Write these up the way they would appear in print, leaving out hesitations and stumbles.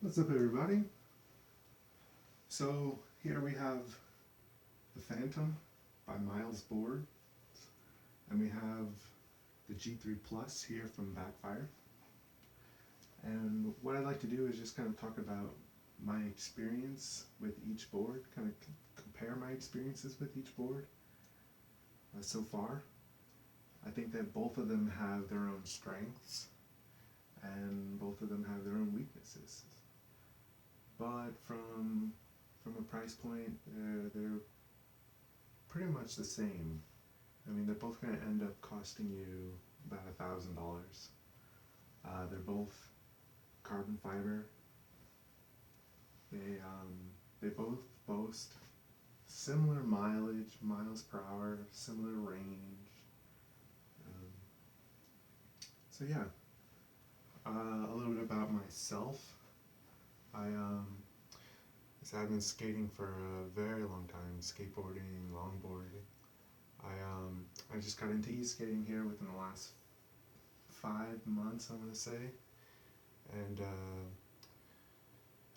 What's up, everybody? So here we have the Phantom by Miles Board, and we have the G3 Plus here from Backfire. And what I'd like to do is just kind of talk about my experience with each board, kind of compare my experiences with each board so far. I think that both of them have their own strengths, and both of them have their own weaknesses. But from a price point, they're pretty much the same. I mean, they're both going to end up costing you about $1,000. They're both carbon fiber. They both boast similar mileage, miles per hour, similar range. So yeah, a little bit about myself. I've been skating for a very long time, skateboarding, longboarding. I just got into e-skating here within the last 5 months, I want to say, and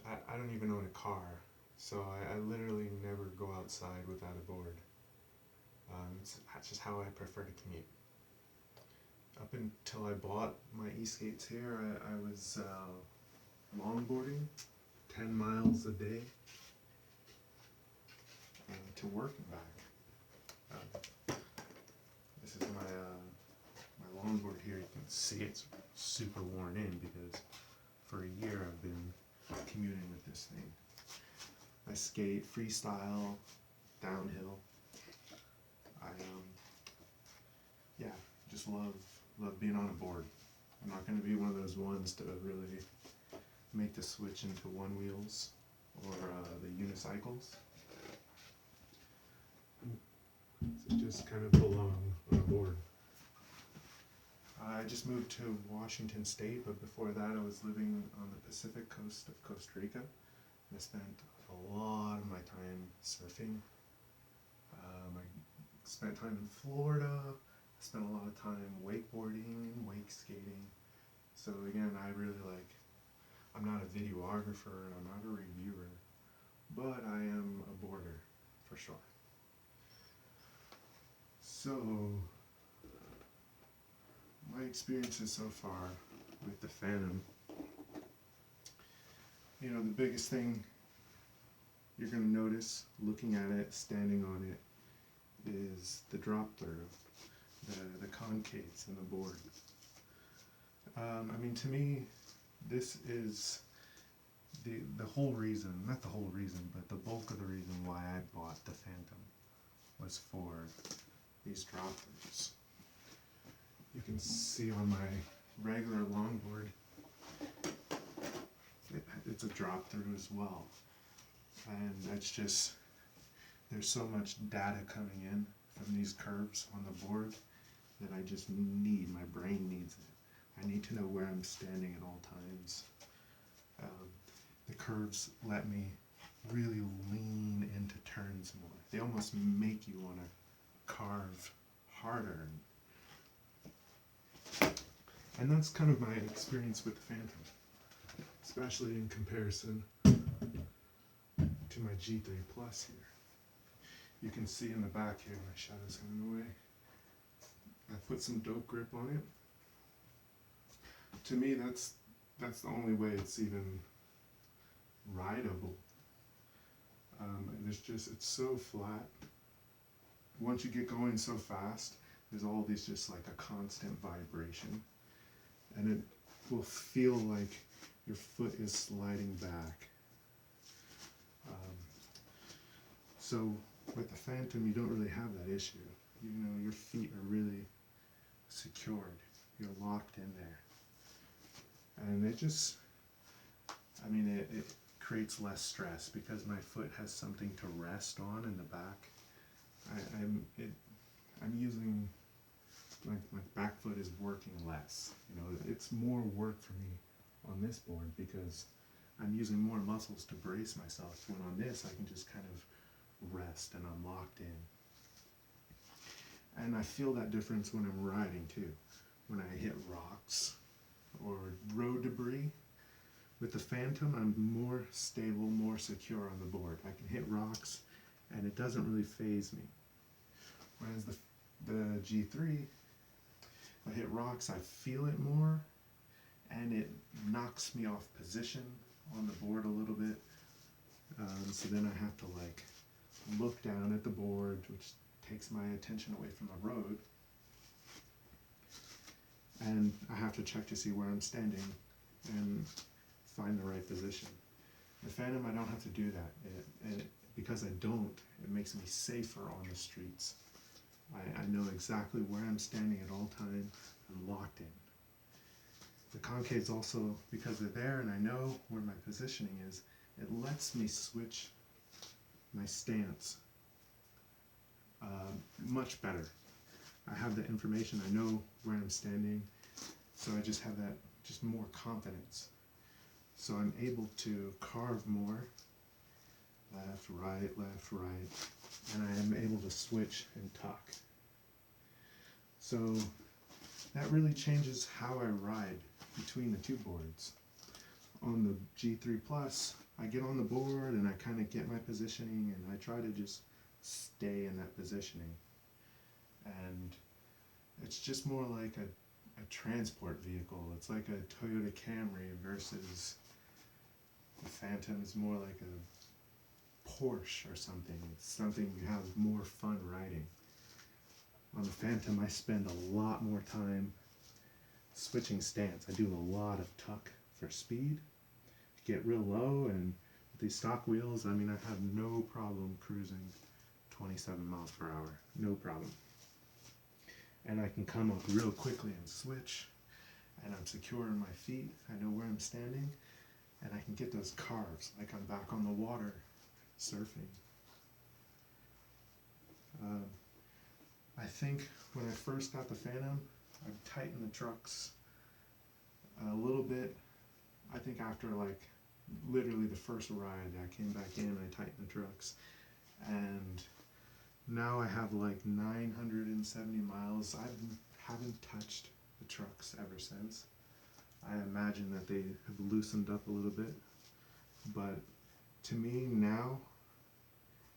I don't even own a car, so I literally never go outside without a board. That's just how I prefer to commute. Up until I bought my e-skates here, I was longboarding 10 miles a day to work and back. This is my longboard here. You can see it's super worn in because for a year I've been commuting with this thing. I skate freestyle, downhill. I just love being on a board. I'm not going to be one of those ones to really make the switch into one wheels or the unicycles. So just kind of belong on a board. I just moved to Washington State, but before that I was living on the Pacific coast of Costa Rica. I spent a lot of my time surfing. I spent time in Florida. I spent a lot of time wakeboarding and wake skating. So again, I'm not a videographer, I'm not a reviewer, but I am a boarder for sure. So, my experiences so far with the Phantom, the biggest thing you're going to notice looking at it, standing on it, is the drop through, the concaves in the board. To me, this is the whole reason, not the whole reason, but the bulk of the reason why I bought the Phantom was for these drop throughs. You can see on my regular longboard, it's a drop through as well. And that's just, there's so much data coming in from these curves on the board that I just need, my brain needs it. I need to know where I'm standing at all times. The curves let me really lean into turns more. They almost make you want to carve harder. And that's kind of my experience with the Phantom, especially in comparison to my G3 Plus here. You can see in the back here, my shadow's coming away. I put some dope grip on it. To me, that's the only way it's even rideable. It's so flat. Once you get going so fast, there's all these just like a constant vibration, and it will feel like your foot is sliding back. So with the Phantom, you don't really have that issue. Your feet are really secured. You're locked in there. And it creates less stress because my foot has something to rest on in the back. I'm using, my back foot is working less. It's more work for me on this board because I'm using more muscles to brace myself. When on this, I can just kind of rest and I'm locked in. And I feel that difference when I'm riding too. When I hit rocks or road debris, With the Phantom, I'm more stable, more secure on the board. I can hit rocks, and it doesn't really faze me. Whereas the G3, if I hit rocks, I feel it more, and it knocks me off position on the board a little bit. So then I have to like look down at the board, which takes my attention away from the road. And I have to check to see where I'm standing and find the right position. The Phantom, I don't have to do that. Because I don't, it makes me safer on the streets. I know exactly where I'm standing at all times. I'm locked in. The concaves also, because they're there and I know where my positioning is, it lets me switch my stance much better. I have the information, I know where I'm standing, so I just have that, just more confidence. So I'm able to carve more, left, right, and I am able to switch and tuck. So that really changes how I ride between the two boards. On the G3 Plus, I get on the board and I kind of get my positioning and I try to just stay in that positioning. And it's just more like a transport vehicle. It's like a Toyota Camry versus the Phantom is more like a Porsche or something. It's something you have more fun riding. On the Phantom, I spend a lot more time switching stance. I do a lot of tuck for speed, get real low, and with these stock wheels, I mean, I have no problem cruising 27 miles per hour, no problem. And I can come up real quickly and switch, and I'm secure in my feet, I know where I'm standing, and I can get those carves, like I'm back on the water, surfing. I think when I first got the Phantom, I tightened the trucks a little bit. I think after like literally the first ride, I came back in, I tightened the trucks, and now I have like 970 miles. I haven't touched the trucks ever since. I imagine that they have loosened up a little bit, but to me now,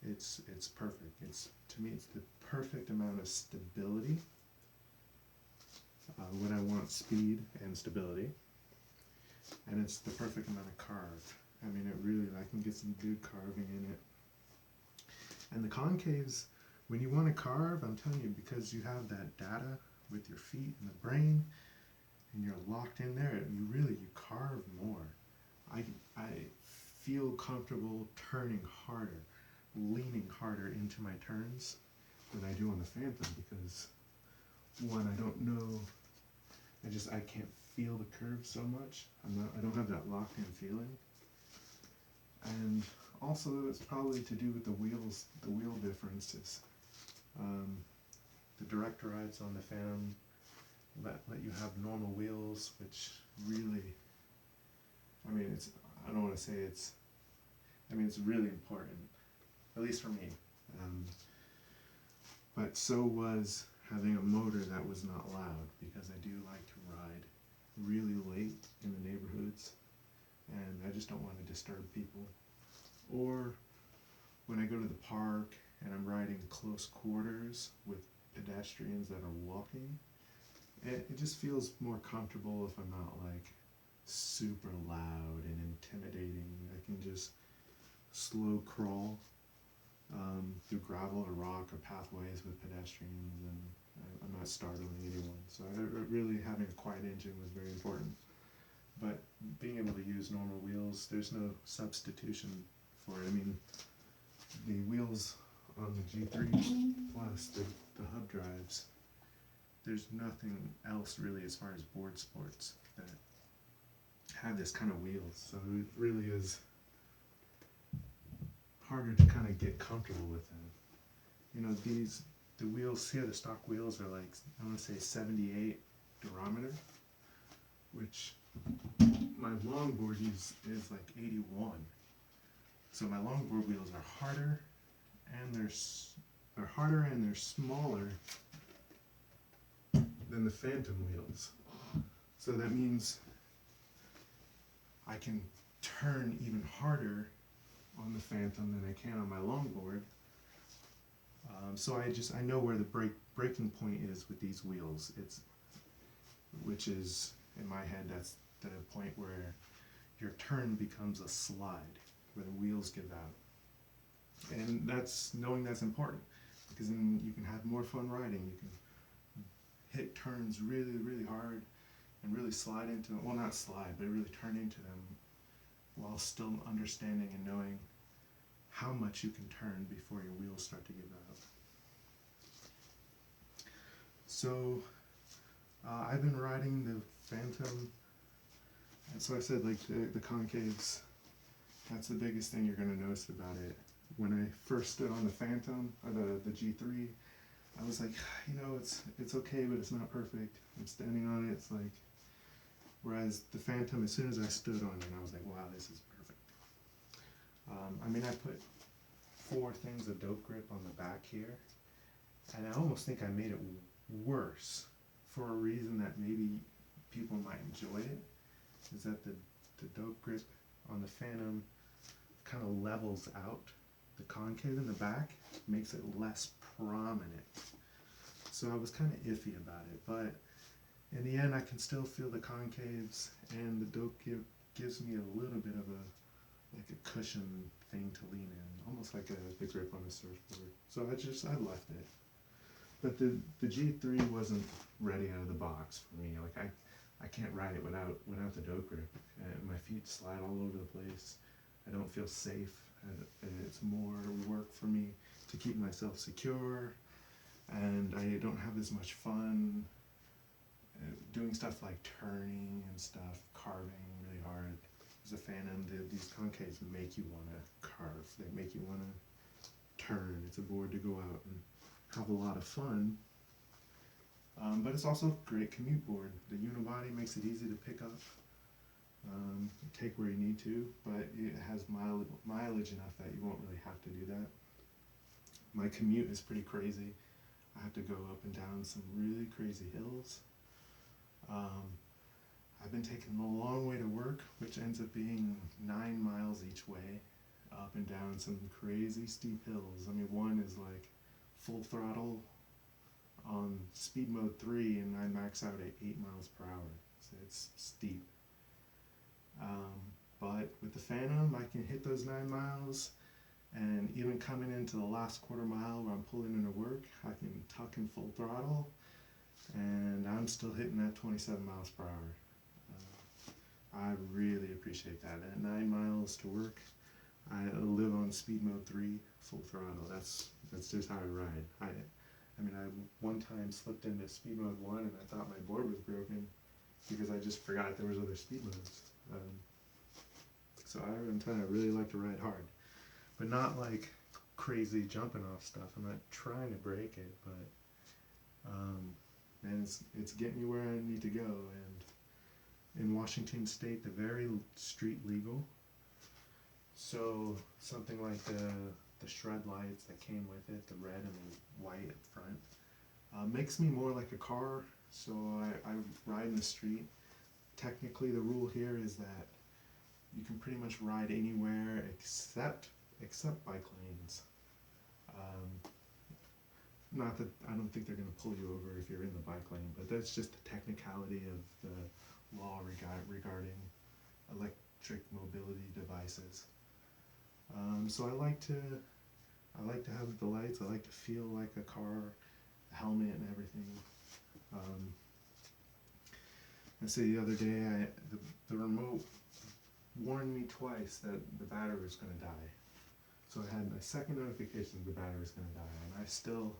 it's perfect. To me, it's the perfect amount of stability when I want speed and stability, and it's the perfect amount of carve. I mean, it really, I can get some good carving in it. And the concaves, when you want to carve, I'm telling you, because you have that data with your feet and the brain, and you're locked in there, you carve more. I feel comfortable turning harder, leaning harder into my turns than I do on the Phantom, because one, I don't know, I can't feel the curve so much. I don't have that locked in feeling. And also it's probably to do with the wheels, the wheel differences. The direct rides on the Phantom let you have normal wheels, which really, I mean, I don't want to say it's really important, at least for me. But so was having a motor that was not loud, because I do like to ride really late in the neighborhoods, and I just don't want to disturb people. Or when I go to the park and I'm riding close quarters with pedestrians that are walking, it just feels more comfortable if I'm not like super loud and intimidating. I can just slow crawl through gravel or rock or pathways with pedestrians, and I'm not startling anyone. So really having a quiet engine was very important. But being able to use normal wheels, there's no substitution for it. I mean, the wheels on the G3 Plus, the hub drives, there's nothing else really as far as board sports that have this kind of wheels. So it really is harder to kind of get comfortable with them. You know, the wheels here, the stock wheels are like, I want to say 78 durometer, which my longboard is like 81. So my longboard wheels are harder, and they're smaller than the Phantom wheels. So that means I can turn even harder on the Phantom than I can on my longboard. So I know where the breaking point is with these wheels. Which is, in my head, that's the point where your turn becomes a slide, where the wheels give out. And knowing that's important, because then you can have more fun riding. You can hit turns really, really hard and really slide into them. Well, not slide, but really turn into them while still understanding and knowing how much you can turn before your wheels start to give out. So I've been riding the Phantom, and so I said, like, the concaves, that's the biggest thing you're going to notice about it. When I first stood on the Phantom, or the G3, I was like, it's okay, but it's not perfect. I'm standing on it, it's like, whereas the Phantom, as soon as I stood on it, I was like, wow, this is perfect. I put 4 things of dope grip on the back here, and I almost think I made it worse for a reason that maybe people might enjoy it, is that the dope grip on the Phantom kind of levels out the concave in the back, makes it less prominent. So I was kind of iffy about it, but in the end I can still feel the concaves, and the dope gives me a little bit of a cushion thing to lean in, almost like the grip on a surfboard. So I left it. But the G3 wasn't ready out of the box for me. Like I can't ride it without the dope grip. My feet slide all over the place. I don't feel safe. It's more work for me to keep myself secure, and I don't have as much fun doing stuff like turning and stuff, carving really hard. As a Phantom, these concaves make you want to carve. They make you want to turn. It's a board to go out and have a lot of fun. But it's also a great commute board. The unibody makes it easy to pick up, take where you need to, but it has mileage enough that you won't really have to do that. My commute is pretty crazy. I have to go up and down some really crazy hills. I've been taking a long way to work, which ends up being 9 miles each way, up and down some crazy steep hills. One is like full throttle on speed mode 3, and I max out at 8 miles per hour, so it's steep. But with the Phantom, I can hit those 9 miles, and even coming into the last quarter mile where I'm pulling into work, I can tuck in full throttle, and I'm still hitting that 27 miles per hour. I really appreciate that. At 9 miles to work, I live on speed mode 3, full throttle. That's just how I ride. I one time slipped into speed mode 1, and I thought my board was broken because I just forgot there was other speed modes. So I'm trying to really like to ride hard, but not like crazy jumping off stuff. I'm not trying to break it, but and it's getting me where I need to go. And in Washington State, they're very street legal. So something like the shred lights that came with it, the red and the white up front, makes me more like a car. So I ride in the street. Technically, the rule here is that you can pretty much ride anywhere except bike lanes. Not that I don't think they're going to pull you over if you're in the bike lane, but that's just the technicality of the law regarding electric mobility devices. So I like to have the lights. I like to feel like a car, the helmet and everything. The other day, the remote warned me twice that the battery was going to die. So I had a second notification the battery was going to die, and I still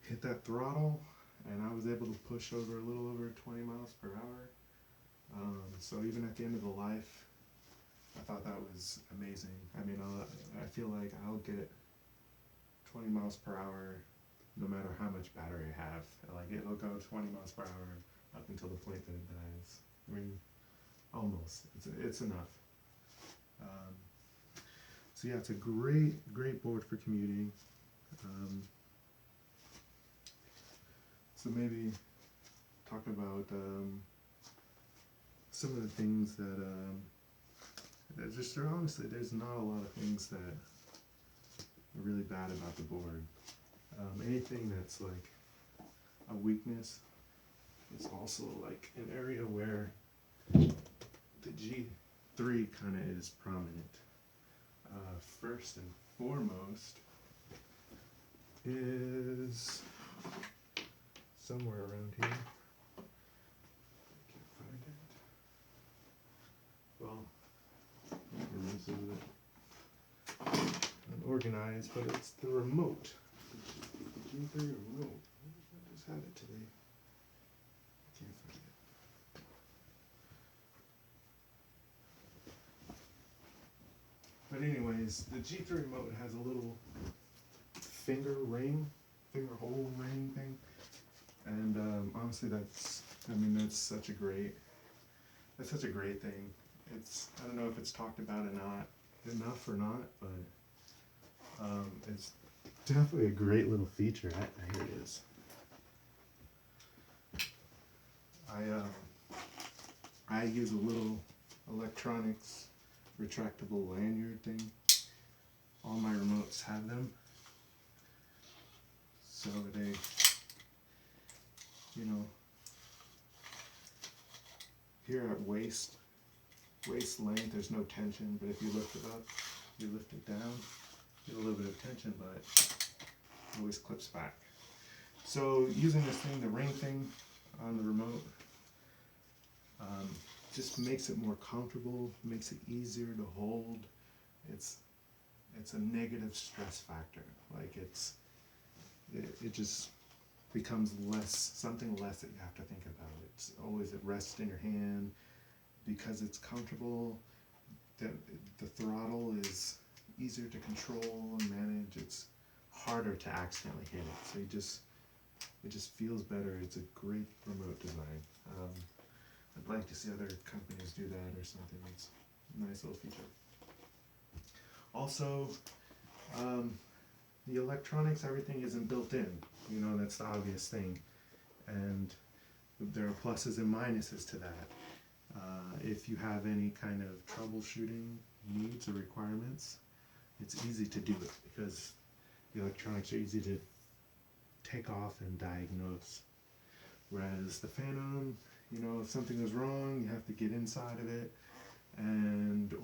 hit that throttle, and I was able to push over a little over 20 miles per hour. So even at the end of the life, I thought that was amazing. I feel like I'll get 20 miles per hour no matter how much battery I have. Like, it'll go 20 miles per hour up until the point that it dies. Almost. It's enough. So yeah, it's a great board for commuting. So maybe talk about some of the things that honestly, there's not a lot of things that are really bad about the board. Anything that's like a weakness is also like an area where the G3 kind of is prominent. First and foremost is somewhere around here. I can't find it. Well, this is unorganized, but it's the remote. The G3 remote. I just had it today. I can't find it. But anyways, the G3 remote has a little finger hole ring thing. And honestly, that's such a great thing. I don't know if it's talked about enough or not, but it's definitely a great little feature. Here it is. I use a little electronics retractable lanyard thing. All my remotes have them. So they, here at waist length, there's no tension, but if you lift it up, you lift it down, you get a little bit of tension, but it always clips back. So using this thing, the ring thing on the remote, just makes it more comfortable, makes it easier to hold. It's a negative stress factor. Like it just becomes something less that you have to think about. It's always, it rests in your hand because it's comfortable. The throttle is easier to control and manage. It's harder to accidentally hit it. So it just feels better. It's a great remote design. I'd like to see other companies do that or something. It's a nice little feature. Also, the electronics, everything isn't built in. That's the obvious thing. And there are pluses and minuses to that. If you have any kind of troubleshooting needs or requirements, it's easy to do it because the electronics are easy to take off and diagnose. Whereas the Phantom, if something goes wrong, you have to get inside of it,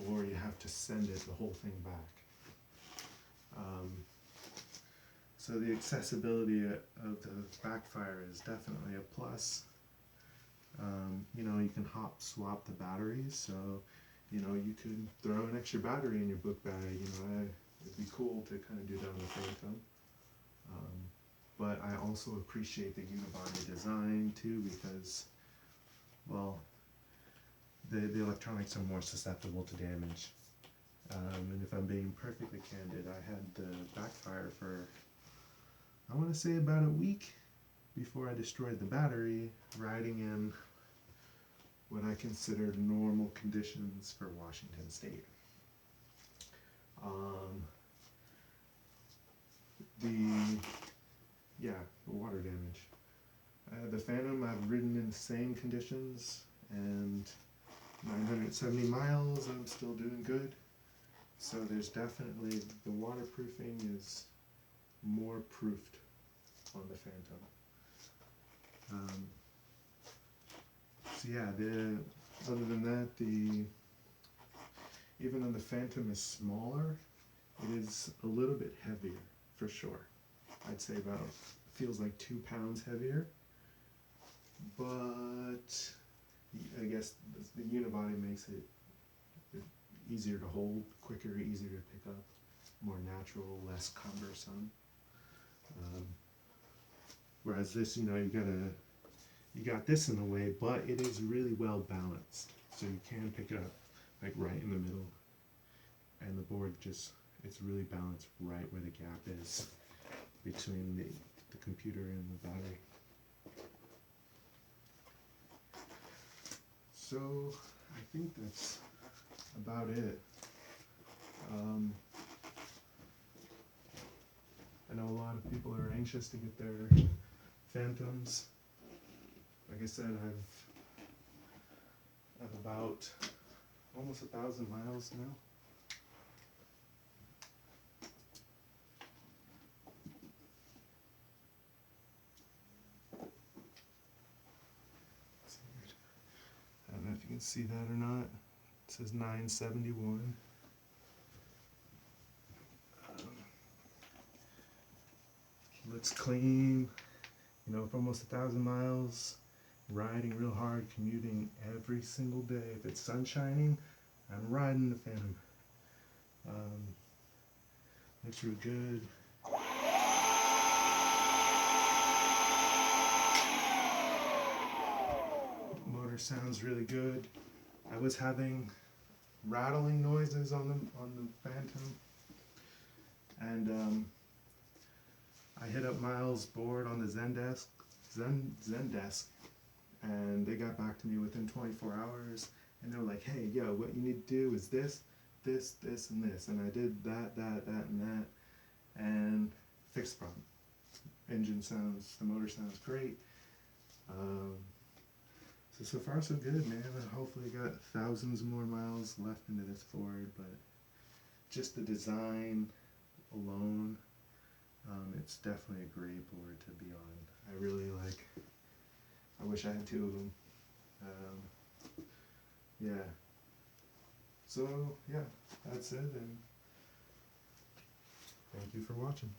or you have to send the whole thing back. So the accessibility of the Backfire is definitely a plus. You can hop swap the batteries, so you could throw an extra battery in your book bag. It'd be cool to kind of do that on the Phantom. But I also appreciate the unibody design too, because, well, the electronics are more susceptible to damage. And if I'm being perfectly candid, I had the Backfire for, I want to say, about a week before I destroyed the battery, riding in what I considered normal conditions for Washington State. The water damage. The Phantom, I've ridden in the same conditions, and 970 miles, I'm still doing good. So there's definitely, the waterproofing is more proofed on the Phantom. Other than that, even though the Phantom is smaller, it is a little bit heavier, for sure. I'd say feels like 2 pounds heavier, but I guess the unibody makes it easier to hold, quicker, easier to pick up, more natural, less cumbersome. Whereas this, you got this in the way, but it is really well balanced, so you can pick it up like right in the middle, and the board it's really balanced right where the gap is between the computer and the battery. So I think that's about it. I know a lot of people are anxious to get their Phantoms. Like I said, I've about almost 1,000 miles now. I don't know if you can see that or not. It says 971. Looks clean. You know, for almost 1,000 miles, riding real hard, commuting every single day. If it's sun shining, I'm riding the Phantom. Looks real good. Motor sounds really good. I was having rattling noises on the Phantom, and I hit up Miles' board on the Zendesk, and they got back to me within 24 hours, and they were like, hey, yo, what you need to do is this, this, this, and this, and I did that, and that, and fixed the problem. Engine sounds, the motor sounds great. So far so good, man. Hopefully got thousands more miles left into this Ford, but just the design alone, it's definitely a great board to be on. I really like, I wish I had two of them. Yeah. So, yeah, that's it, and thank you for watching.